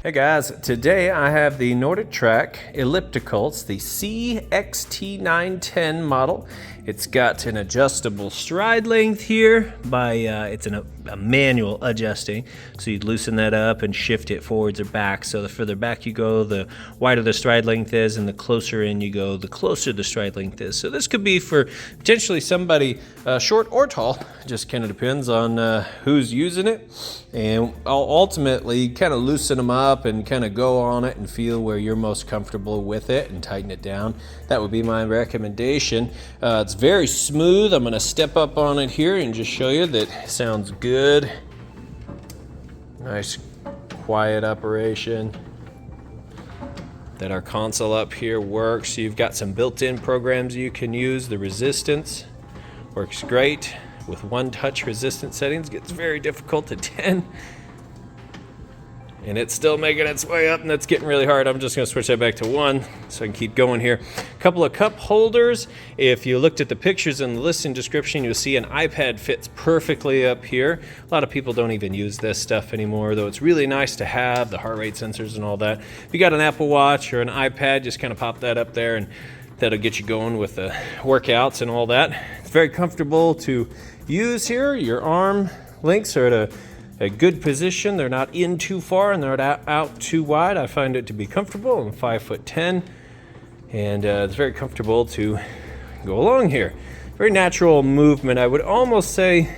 Hey guys, today I have the NordicTrack Elliptical. It's the CXT910 model. It's got an adjustable stride length here it's a manual adjusting. So you'd loosen that up and shift it forwards or back. So the further back you go, the wider the stride length is, and the closer in you go, the closer the stride length is. So this could be for potentially somebody short or tall. Just kind of depends on who's using it. And I'll ultimately kind of loosen them up and kind of go on it and feel where you're most comfortable with it and tighten it down. That would be my recommendation. It's very smooth. I'm going to step up on it here and just show you that it sounds good. Nice quiet operation. That our console up here works. You've got some built-in programs you can use. The resistance works great. With one-touch resistance settings, gets very difficult to 10. And it's still making its way up, and that's getting really hard. I'm just gonna switch that back to 1 so I can keep going here. A couple of cup holders. If you looked at the pictures in the listing description, you'll see an iPad fits perfectly up here. A lot of people don't even use this stuff anymore, though it's really nice to have, the heart rate sensors and all that. If you got an Apple Watch or an iPad, just kind of pop that up there, and that'll get you going with the workouts and all that. It's very comfortable to use here. Your arm lengths are at a good position. They're not in too far and they're not out too wide. I find it to be comfortable. I'm 5'10", and it's very comfortable to go along here. Very natural movement. I would almost say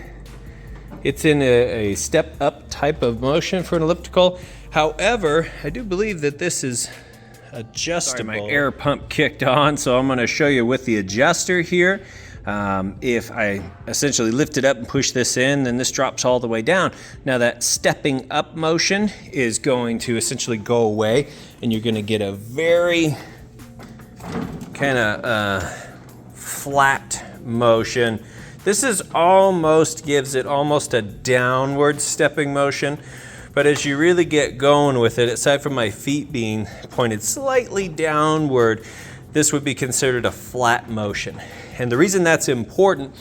it's in a step up type of motion for an elliptical. However, I do believe that this is adjustable. Sorry, my air pump kicked on, so I'm going to show you with the adjuster here. If I essentially lift it up and push this in, then this drops all the way down. Now that stepping up motion is going to essentially go away, and you're going to get a very kind of flat motion. This is gives it almost a downward stepping motion. But as you really get going with it, aside from my feet being pointed slightly downward, this would be considered a flat motion. And the reason that's important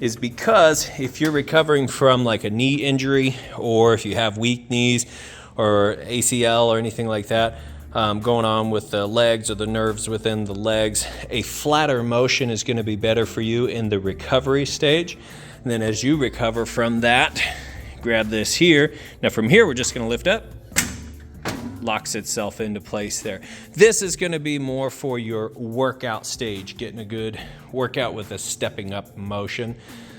is because if you're recovering from like a knee injury, or if you have weak knees or ACL or anything like that going on with the legs or the nerves within the legs, a flatter motion is going to be better for you in the recovery stage. And then as you recover from that, grab this here. Now from here, we're just going to lift up. Locks itself into place there. This is going to be more for your workout stage, getting a good workout with a stepping up motion.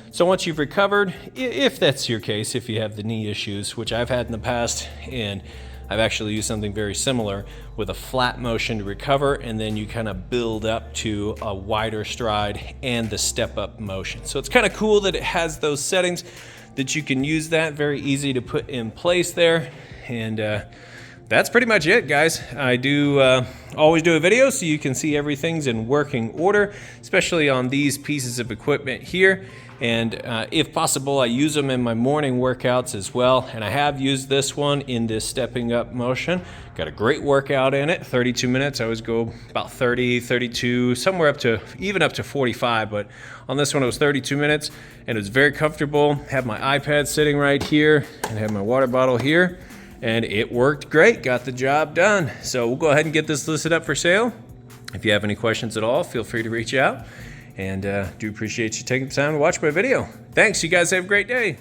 So once you've recovered, if that's your case, if you have the knee issues, which I've had in the past, and I've actually used something very similar with a flat motion to recover, and then you kind of build up to a wider stride and the step up motion. So it's kind of cool that it has those settings that you can use. That very easy to put in place there. And that's pretty much it, guys. I do always do a video so you can see everything's in working order, especially on these pieces of equipment here. And if possible, I use them in my morning workouts as well. And I have used this one in this stepping up motion. Got a great workout in it, 32 minutes. I always go about 30, 32, somewhere up to, even up to 45. But on this one, it was 32 minutes, and it was very comfortable. Have my iPad sitting right here and have my water bottle here. And it worked great, got the job done. So we'll go ahead and get this listed up for sale. If you have any questions at all, feel free to reach out. And do appreciate you taking the time to watch my video. Thanks, you guys have a great day.